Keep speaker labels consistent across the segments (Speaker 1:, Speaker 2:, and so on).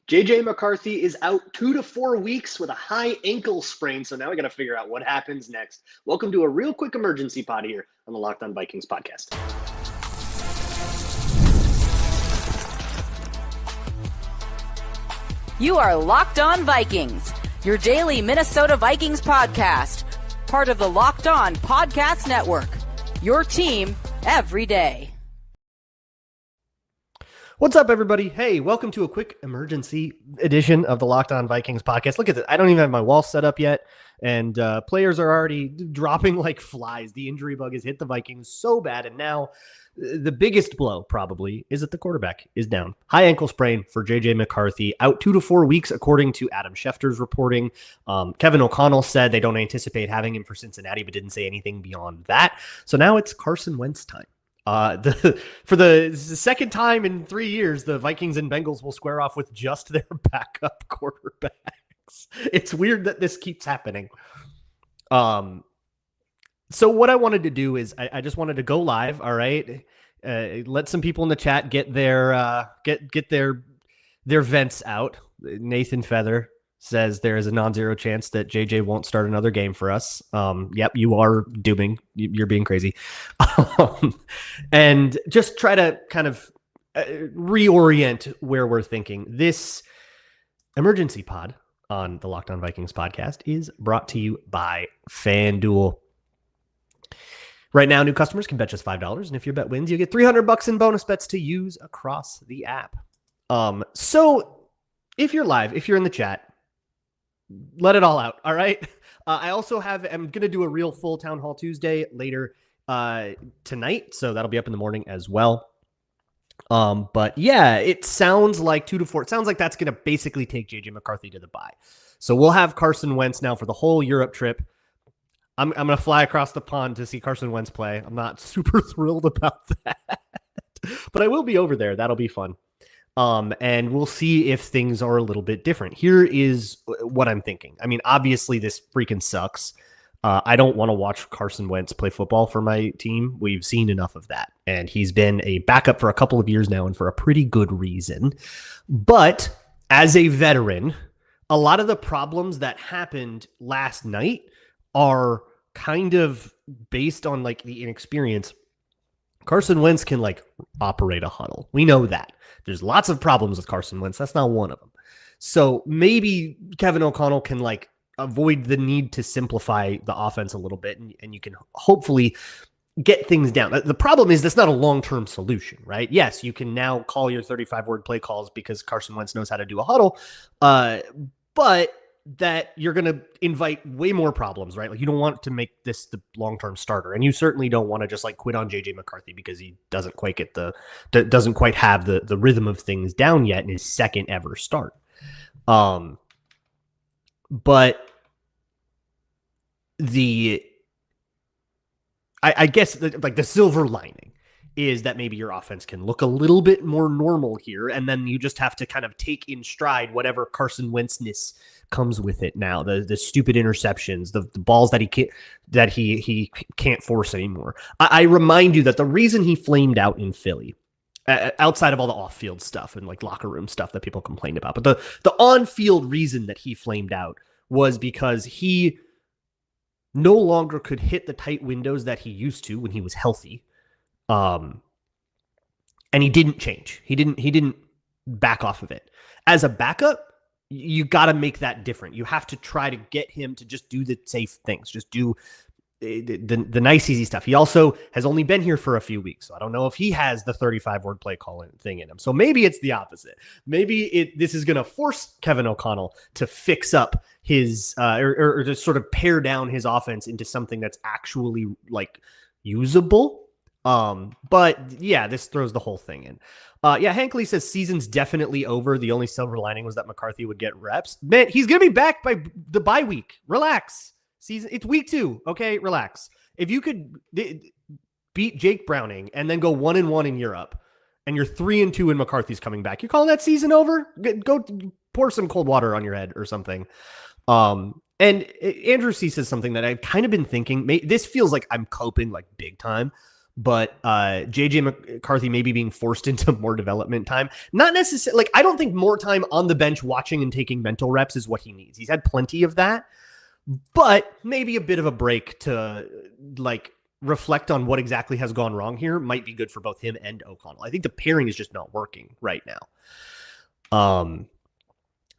Speaker 1: JJ McCarthy is out 2 to 4 weeks with a high ankle sprain, so now we got to figure out what happens next. Welcome to a real quick emergency pod here on the Locked On Vikings podcast.
Speaker 2: You are Locked On Vikings, your daily Minnesota Vikings podcast, part of the Locked On Podcast Network, your team every day.
Speaker 3: What's up, everybody? Hey, welcome to a quick emergency edition of the Locked On Vikings podcast. Look at this. I don't even have my wall set up yet, and players are already dropping like flies. The injury bug has hit the Vikings so bad, and now the biggest blow probably is that the quarterback is down. High ankle sprain for JJ McCarthy, out 2 to 4 weeks, according to Adam Schefter's reporting. Kevin O'Connell said they don't anticipate having him for Cincinnati, but didn't say anything beyond that. So now it's Carson Wentz time. For the second time in 3 years, the Vikings and Bengals will square off with just their backup quarterbacks. It's weird that this keeps happening. So what I wanted to do is I just wanted to go live. All right. Let some people in the chat get their vents out. Nathan Feather says there is a non-zero chance that JJ won't start another game for us. Yep, you are dooming. You're being crazy. And just try to kind of reorient where we're thinking. This emergency pod on the Locked On Vikings podcast is brought to you by FanDuel. Right now, new customers can bet just $5, and if your bet wins, you get $300 in bonus bets to use across the app. So if you're live, if you're in the chat, let it all out. All right. I also I'm going to do a real full Town Hall Tuesday later tonight. So that'll be up in the morning as well. But yeah, it sounds like 2 to 4. It sounds like that's going to basically take JJ McCarthy to the bye. So we'll have Carson Wentz now for the whole Europe trip. I'm going to fly across the pond to see Carson Wentz play. I'm not super thrilled about that, but I will be over there. That'll be fun. And we'll see if things are a little bit different. Here is what I'm thinking. I mean, obviously this freaking sucks. I don't want to watch Carson Wentz play football for my team. We've seen enough of that. And he's been a backup for a couple of years now and for a pretty good reason. But as a veteran, a lot of the problems that happened last night are kind of based on like the inexperience. Carson Wentz can like operate a huddle. We know that. There's lots of problems with Carson Wentz. That's not one of them. So maybe Kevin O'Connell can like avoid the need to simplify the offense a little bit, and you can hopefully get things down. The problem is that's not a long-term solution, right? Yes, you can now call your 35-word play calls because Carson Wentz knows how to do a huddle, but that you're going to invite way more problems, right? Like you don't want to make this the long-term starter, and you certainly don't want to just like quit on JJ McCarthy because he doesn't quite have the rhythm of things down yet in his second ever start. But I guess the silver lining is that maybe your offense can look a little bit more normal here, and then you just have to kind of take in stride whatever Carson Wentz-ness comes with it now. The stupid interceptions, the balls that he can't force anymore. I remind you that the reason he flamed out in Philly, outside of all the off-field stuff and like locker room stuff that people complained about, but the on-field reason that he flamed out was because he no longer could hit the tight windows that he used to when he was healthy. And he didn't change. He didn't back off of it. As a backup, you got to make that different. You have to try to get him to just do the safe things. Just do the nice, easy stuff. He also has only been here for a few weeks, so I don't know if he has the 35-word play call thing in him. So maybe it's the opposite. Maybe this is going to force Kevin O'Connell to fix up his or to sort of pare down his offense into something that's actually like usable. But yeah, this throws the whole thing in. Hankley says season's definitely over. The only silver lining was that McCarthy would get reps. Man, he's going to be back by the bye week. Relax. It's week 2. Okay, relax. If you could beat Jake Browning and then go 1-1 in Europe, and you're 3-2 and McCarthy's coming back, you're calling that season over? Go pour some cold water on your head or something. And Andrew C says something that I've kind of been thinking. This feels like I'm coping like big time. but JJ McCarthy maybe being forced into more development time. Not necessarily, like, I don't think more time on the bench watching and taking mental reps is what he needs. He's had plenty of that, but maybe a bit of a break to like reflect on what exactly has gone wrong here might be good for both him and O'Connell. I think the pairing is just not working right now.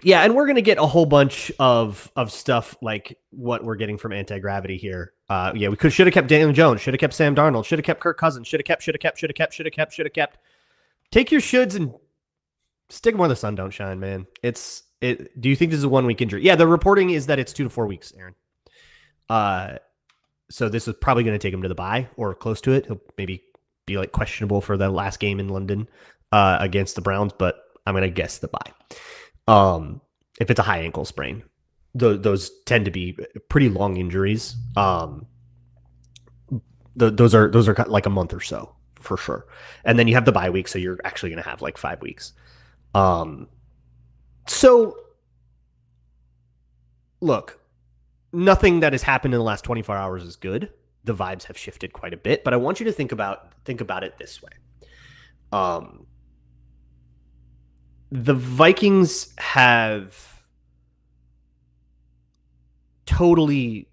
Speaker 3: Yeah, and we're going to get a whole bunch of stuff like what we're getting from Anti-Gravity here. Yeah, we should have kept Daniel Jones, should have kept Sam Darnold, should have kept Kirk Cousins, should have kept. Take your shoulds and stick them where the sun don't shine, man. Do you think this is a 1 week injury? Yeah, the reporting is that it's 2 to 4 weeks, Aaron. So this is probably going to take him to the bye or close to it. He'll maybe be like questionable for the last game in London against the Browns, but I'm going to guess the bye. If it's a high ankle sprain, those tend to be pretty long injuries. Those are like a month or so for sure. And then you have the bye week. So you're actually going to have like 5 weeks. So look, nothing that has happened in the last 24 hours is good. The vibes have shifted quite a bit, but I want you to think about it this way. The Vikings have totally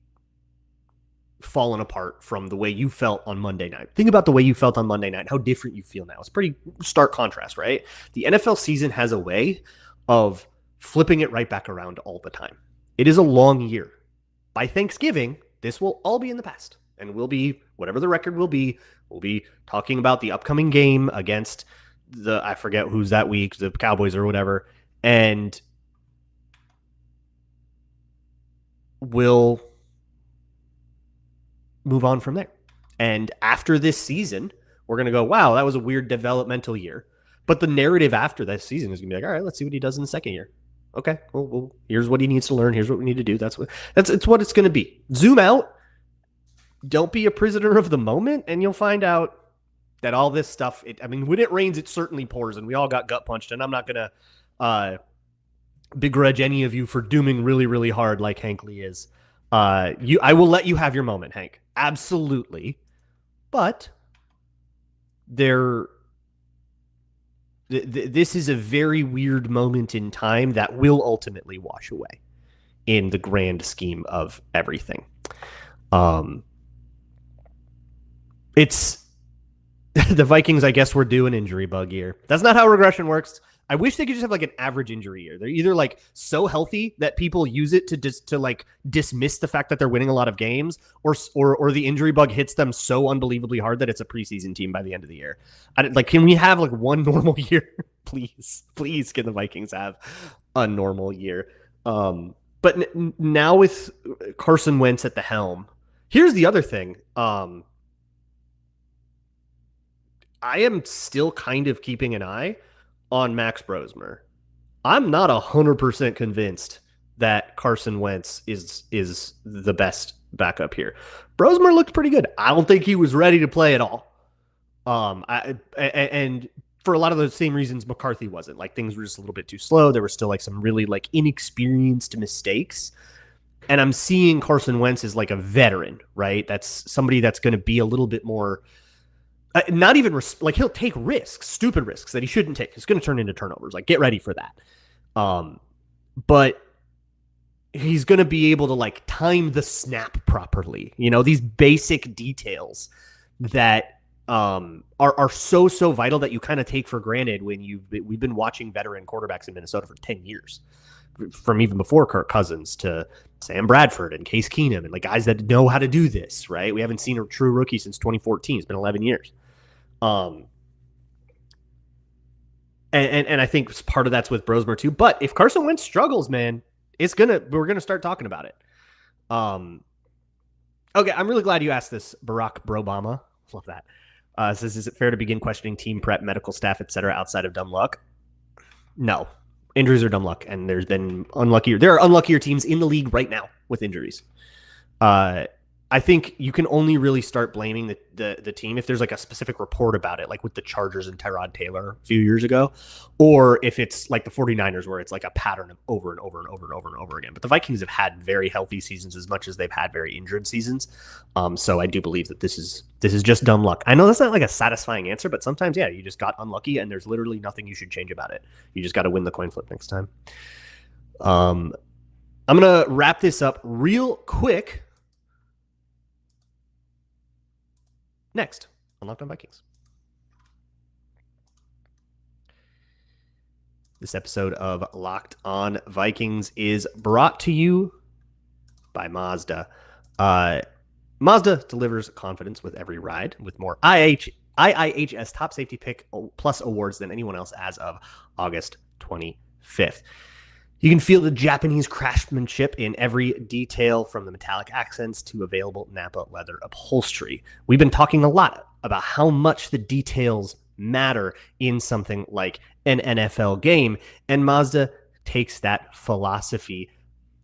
Speaker 3: fallen apart from the way you felt on Monday night. Think about the way you felt on Monday night, how different you feel now. It's pretty stark contrast, right? The NFL season has a way of flipping it right back around all the time. It is a long year. By Thanksgiving, this will all be in the past, and we'll be, whatever the record will be, we'll be talking about the upcoming game against I forget who's that week, the Cowboys or whatever, and we'll move on from there. And after this season, we're going to go, wow, that was a weird developmental year. But the narrative after that season is going to be like, all right, let's see what he does in the second year. Okay, well, here's what he needs to learn. Here's what we need to do. It's what it's going to be. Zoom out. Don't be a prisoner of the moment, and you'll find out that all this stuff, when it rains, it certainly pours, and we all got gut punched, and I'm not going to begrudge any of you for dooming really, really hard like Hank Lee is. I will let you have your moment, Hank. Absolutely. But this is a very weird moment in time that will ultimately wash away in the grand scheme of everything. It's the Vikings, I guess, were due an injury bug year. That's not how regression works. I wish they could just have like an average injury year. They're either like so healthy that people use it to like dismiss the fact that they're winning a lot of games, or the injury bug hits them so unbelievably hard that it's a preseason team by the end of the year. Can we have like one normal year? Please, can the Vikings have a normal year? But now with Carson Wentz at the helm, here's the other thing. I am still kind of keeping an eye on Max Brosmer. I'm not 100% convinced that Carson Wentz is the best backup here. Brosmer looked pretty good. I don't think he was ready to play at all. And for a lot of those same reasons, McCarthy wasn't. Like, things were just a little bit too slow. There were still like some really like inexperienced mistakes. And I'm seeing Carson Wentz as like a veteran, right? That's somebody that's going to be a little bit more. Not even like he'll take risks, stupid risks that he shouldn't take. It's going to turn into turnovers. Like, get ready for that. But he's going to be able to like time the snap properly. You know, these basic details that are so vital that you kind of take for granted when we've been watching veteran quarterbacks in Minnesota for 10 years, from even before Kirk Cousins to Sam Bradford and Case Keenum and like guys that know how to do this, right? We haven't seen a true rookie since 2014. It's been 11 years. And I think part of that's with Brosmer too. But if Carson Wentz struggles, man, we're gonna start talking about it. Okay, I'm really glad you asked this, Barack Brobama. Love that. Says, is it fair to begin questioning team prep, medical staff, etc., outside of dumb luck? No, injuries are dumb luck, and there's been unluckier. There are unluckier teams in the league right now with injuries. I think you can only really start blaming the team if there's like a specific report about it, like with the Chargers and Tyrod Taylor a few years ago, or if it's like the 49ers where it's like a pattern of over and over and over and over and over again. But the Vikings have had very healthy seasons as much as they've had very injured seasons. So I do believe that this is just dumb luck. I know that's not like a satisfying answer, but sometimes, yeah, you just got unlucky and there's literally nothing you should change about it. You just got to win the coin flip next time. I'm going to wrap this up real quick. Next on Locked On Vikings. This episode of Locked On Vikings is brought to you by Mazda. Mazda delivers confidence with every ride with more IIHS Top Safety Pick Plus awards than anyone else as of August 25th. You can feel the Japanese craftsmanship in every detail, from the metallic accents to available Napa leather upholstery. We've been talking a lot about how much the details matter in something like an NFL game, and Mazda takes that philosophy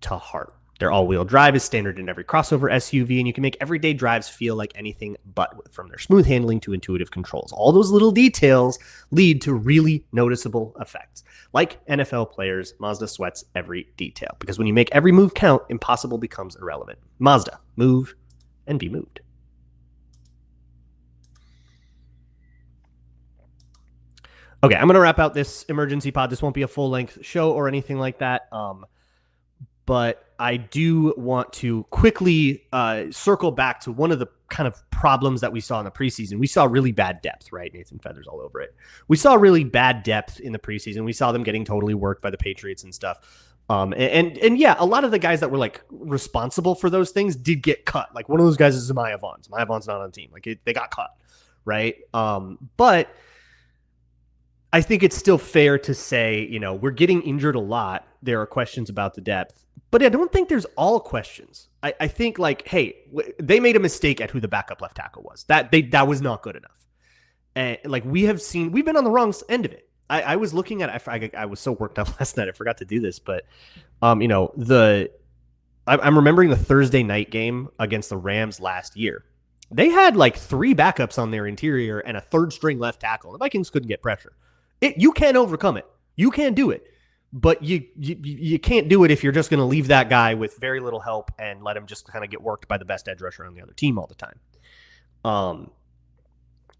Speaker 3: to heart. Their all-wheel drive is standard in every crossover SUV, and you can make everyday drives feel like anything but, from their smooth handling to intuitive controls. All those little details lead to really noticeable effects. Like NFL players, Mazda sweats every detail, because when you make every move count, impossible becomes irrelevant. Mazda, move and be moved. Okay, I'm going to wrap out this emergency pod. This won't be a full-length show or anything like that. But I do want to quickly circle back to one of the kind of problems that we saw in the preseason. We saw really bad depth, right? Nathan Feathers all over it. We saw really bad depth in the preseason. We saw them getting totally worked by the Patriots and stuff. And yeah, a lot of the guys that were like responsible for those things did get cut. Like one of those guys is Maya Vaughn. Maya Vaughn's not on the team. Like they got cut, right? But I think it's still fair to say, you know, we're getting injured a lot. There are questions about the depth, but I don't think there's all questions. I think like, hey, they made a mistake at who the backup left tackle was. That was not good enough. And like we've been on the wrong end of it. I was looking at, I was so worked up last night. I forgot to do this, but you know, I'm remembering the Thursday night game against the Rams last year. They had like 3 backups on their interior and a third string left tackle. The Vikings couldn't get pressure. You can overcome it. You can do it. But you can't do it if you're just going to leave that guy with very little help and let him just kind of get worked by the best edge rusher on the other team all the time.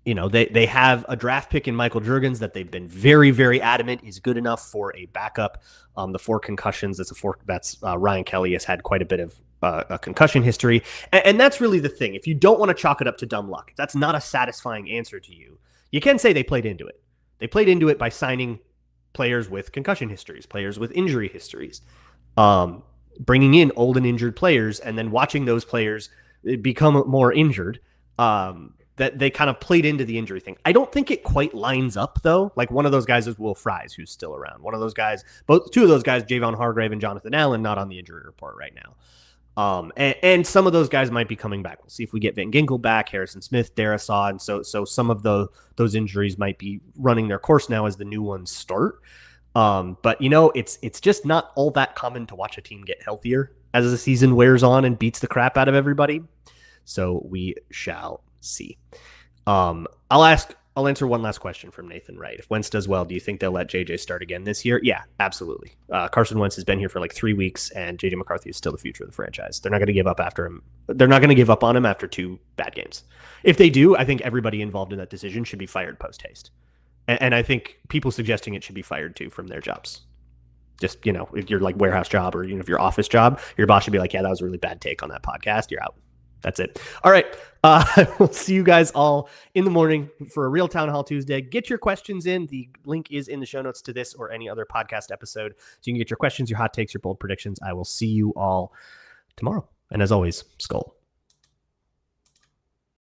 Speaker 3: You know, they have a draft pick in Michael Juergens that they've been very, very adamant is good enough for a backup. The 4 concussions, that's Ryan Kelly has had quite a bit of a concussion history. And that's really the thing. If you don't want to chalk it up to dumb luck, that's not a satisfying answer to you. You can say they played into it. They played into it by signing players with concussion histories, players with injury histories, bringing in old and injured players, and then watching those players become more injured. That they kind of played into the injury thing. I don't think it quite lines up, though. Like one of those guys is Will Fries, who's still around. One of those guys, two of those guys, Javon Hargrave and Jonathan Allen, not on the injury report right now. And some of those guys might be coming back. We'll see if we get Van Ginkel back, Harrison Smith, Darisaw, and so some of those injuries might be running their course now as the new ones start. But you know, it's just not all that common to watch a team get healthier as the season wears on and beats the crap out of everybody. So we shall see. I'll answer one last question from Nathan Wright. If Wentz does well, do you think they'll let JJ start again this year? Yeah, absolutely. Carson Wentz has been here for like 3 weeks, and JJ McCarthy is still the future of the franchise. They're not going to give up after him. They're not going to give up on him after 2 bad games. If they do, I think everybody involved in that decision should be fired post haste. And I think people suggesting it should be fired too from their jobs. Just, you know, if you're like warehouse job or you know, if your office job, your boss should be like, yeah, that was a really bad take on that podcast. You're out. That's it. All right. We'll see you guys all in the morning for a real Town Hall Tuesday. Get your questions in. The link is in the show notes to this or any other podcast episode. So you can get your questions, your hot takes, your bold predictions. I will see you all tomorrow. And as always, Skull.